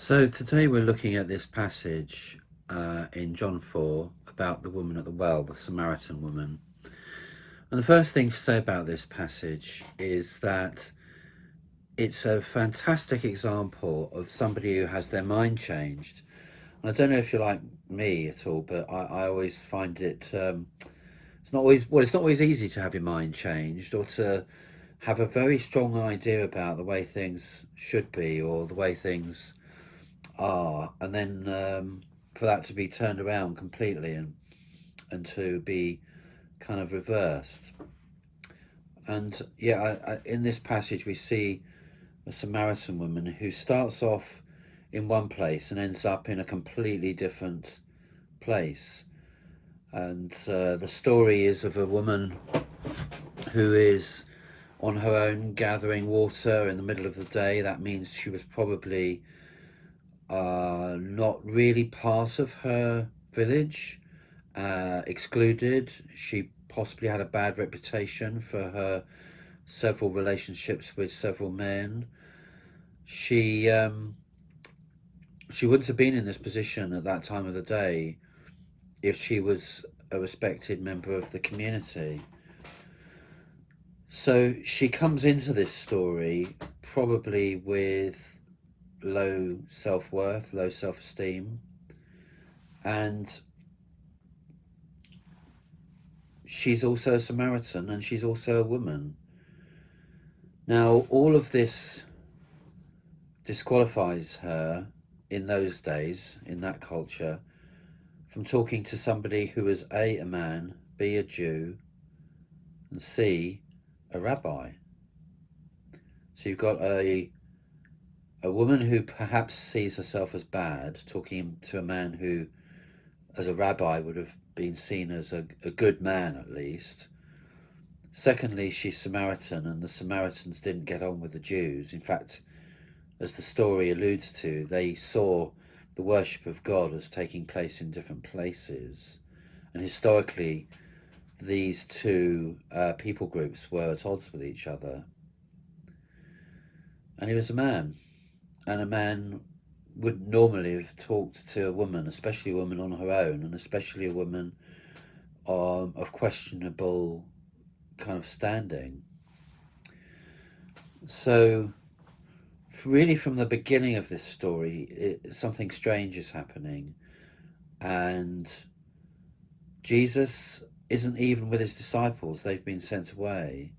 So today we're looking at this passage in John 4 about the woman at the well, the Samaritan woman. And the first thing to say about this passage is that it's a fantastic example of somebody who has their mind changed. And I don't know if you're like me at all, but I always find it's not always easy to have your mind changed or to have a very strong idea about the way things should be or the way things are, and then for that to be turned around completely and to be kind of reversed. And yeah, in this passage we see a Samaritan woman who starts off in one place and ends up in a completely different place. And the story is of a woman who is on her own gathering water in the middle of the day. That means she was probably not really part of her village, excluded. She possibly had a bad reputation for her several relationships with several men. She she wouldn't have been in this position at that time of the day if she was a respected member of the community. So she comes into this story probably with low self-worth, low self-esteem, and she's also a Samaritan and she's also a woman. Now, all of this disqualifies her in those days, in that culture, from talking to somebody who was A, a man, B, a Jew, and C, a rabbi. So you've got a woman who perhaps sees herself as bad, talking to a man who, as a rabbi, would have been seen as a good man at least. Secondly, she's Samaritan, and the Samaritans didn't get on with the Jews. In fact, as the story alludes to, they saw the worship of God as taking place in different places. And historically, these two people groups were at odds with each other. And he was a man, and a man would normally have talked to a woman, especially a woman on her own, and especially a woman of questionable kind of standing. So really from the beginning of this story, something strange is happening, and Jesus isn't even with his disciples. They've been sent away.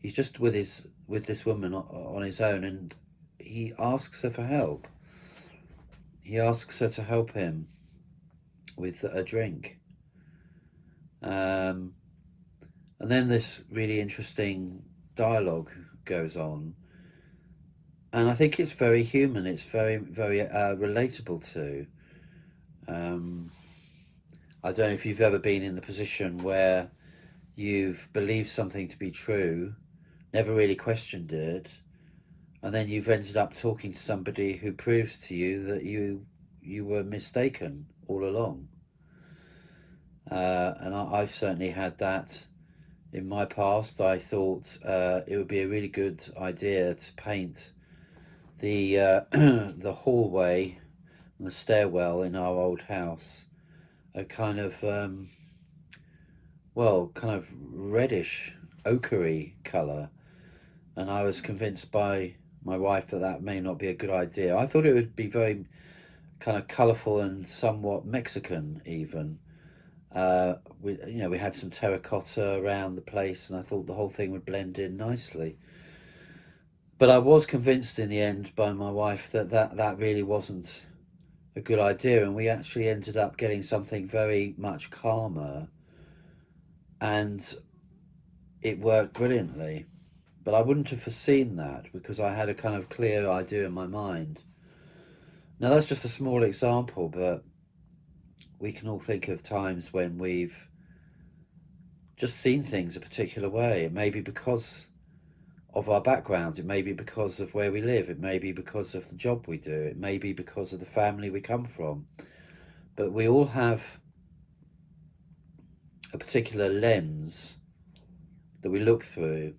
He's just with this woman on his own, and he asks her for help. He asks her to help him with a drink. And then this really interesting dialogue goes on, and I think it's very human. It's very, very relatable to. I don't know if you've ever been in the position where you've believed something to be true, never really questioned it, and then you've ended up talking to somebody who proves to you that you were mistaken all along. And I've certainly had that in my past. I thought it would be a really good idea to paint the the hallway and the stairwell in our old house a kind of kind of reddish ochre colour, and I was convinced by my wife that that may not be a good idea. I thought it would be very kind of colourful and somewhat Mexican even. We had some terracotta around the place, and I thought the whole thing would blend in nicely. But I was convinced in the end by my wife that really wasn't a good idea, and we actually ended up getting something very much calmer, and it worked brilliantly. But I wouldn't have foreseen that because I had a kind of clear idea in my mind. Now, that's just a small example, but we can all think of times when we've just seen things a particular way. It may be because of our background, it may be because of where we live, it may be because of the job we do, it may be because of the family we come from. But we all have a particular lens that we look through,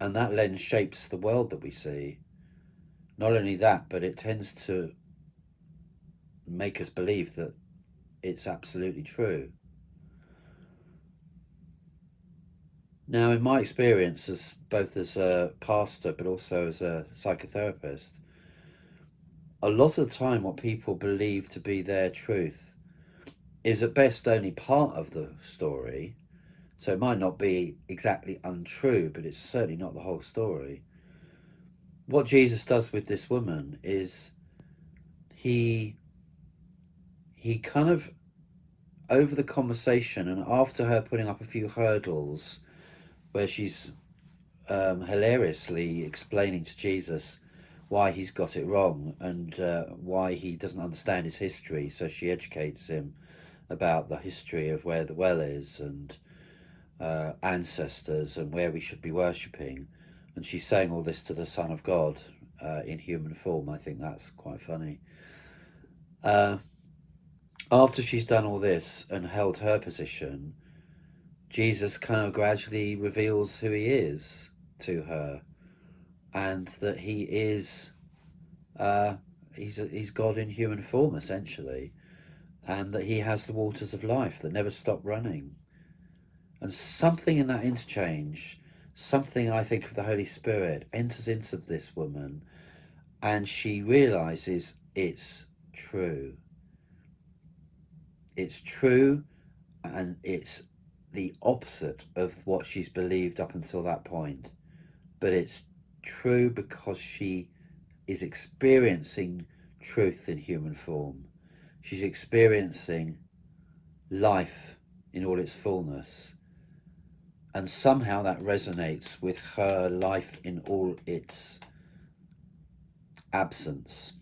and that lens shapes the world that we see. Not only that, but it tends to make us believe that it's absolutely true. Now, in my experience, as both as a pastor but also as a psychotherapist, a lot of the time what people believe to be their truth is at best only part of the story. So it might not be exactly untrue, but it's certainly not the whole story. What Jesus does with this woman is he kind of, over the conversation and after her putting up a few hurdles where she's hilariously explaining to Jesus why he's got it wrong and why he doesn't understand his history, so she educates him about the history of where the well is and ancestors and where we should be worshipping, and she's saying all this to the Son of God in human form. I think that's quite funny. After she's done all this and held her position, Jesus kind of gradually reveals who he is to her, and that he is he's God in human form essentially, and that he has the waters of life that never stop running. And something in that interchange, something I think of the Holy Spirit, enters into this woman, and she realizes it's true. It's true, and it's the opposite of what she's believed up until that point. But it's true because she is experiencing truth in human form. She's experiencing life in all its fullness. And somehow that resonates with her life in all its absence.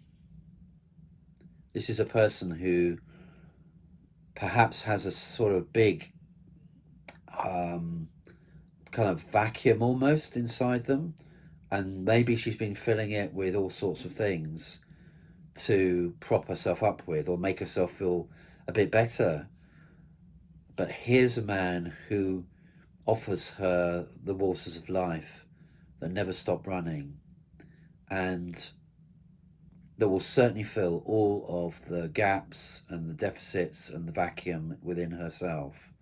This is a person who perhaps has a sort of big kind of vacuum almost inside them, and maybe she's been filling it with all sorts of things to prop herself up with or make herself feel a bit better. But here's a man who offers her the waters of life that never stop running, and that will certainly fill all of the gaps and the deficits and the vacuum within herself.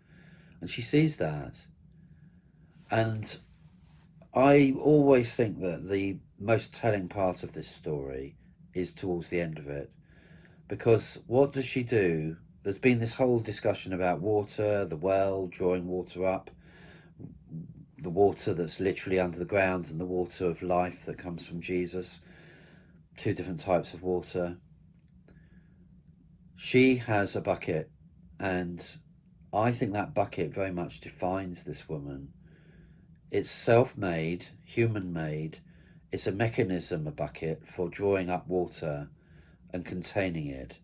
And she sees that. And I always think that the most telling part of this story is towards the end of it. Because what does she do? There's been this whole discussion about water, the well, drawing water up, the water that's literally under the ground, and the water of life that comes from Jesus. Two different types of water. She has a bucket, and I think that bucket very much defines this woman. It's self-made, human-made. It's a mechanism, a bucket, for drawing up water and containing it.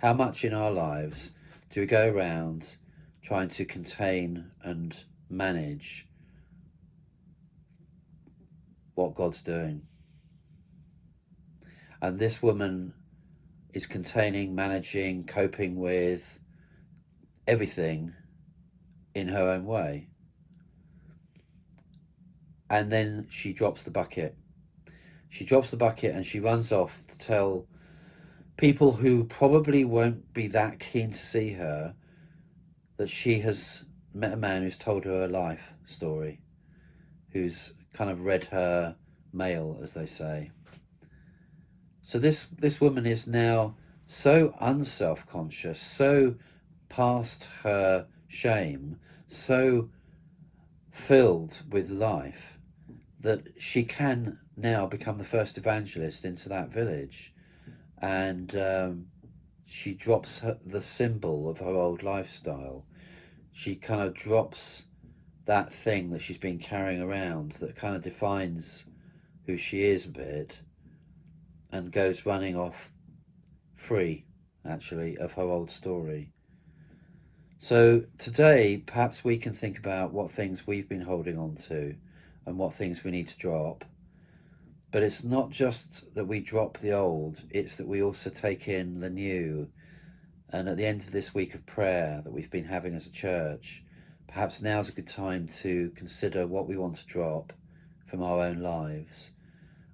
How much in our lives do we go around trying to contain and manage what God's doing? And this woman is containing, managing, coping with everything in her own way. And then she drops the bucket. She drops the bucket and she runs off to tell people who probably won't be that keen to see her that she has met a man who's told her a life story, who's kind of read her mail, as they say. So this woman is now so unself-conscious, so past her shame, so filled with life, that she can now become the first evangelist into that village. And she drops the symbol of her old lifestyle. She kind of drops that thing that she's been carrying around that kind of defines who she is a bit, and goes running off free, actually, of her old story. So today, perhaps we can think about what things we've been holding on to and what things we need to drop. But it's not just that we drop the old, it's that we also take in the new. And at the end of this week of prayer that we've been having as a church, perhaps now's a good time to consider what we want to drop from our own lives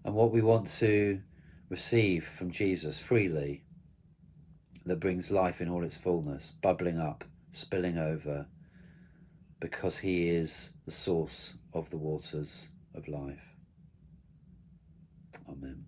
and what we want to receive from Jesus freely, that brings life in all its fullness, bubbling up, spilling over, because he is the source of the waters of life. Amen.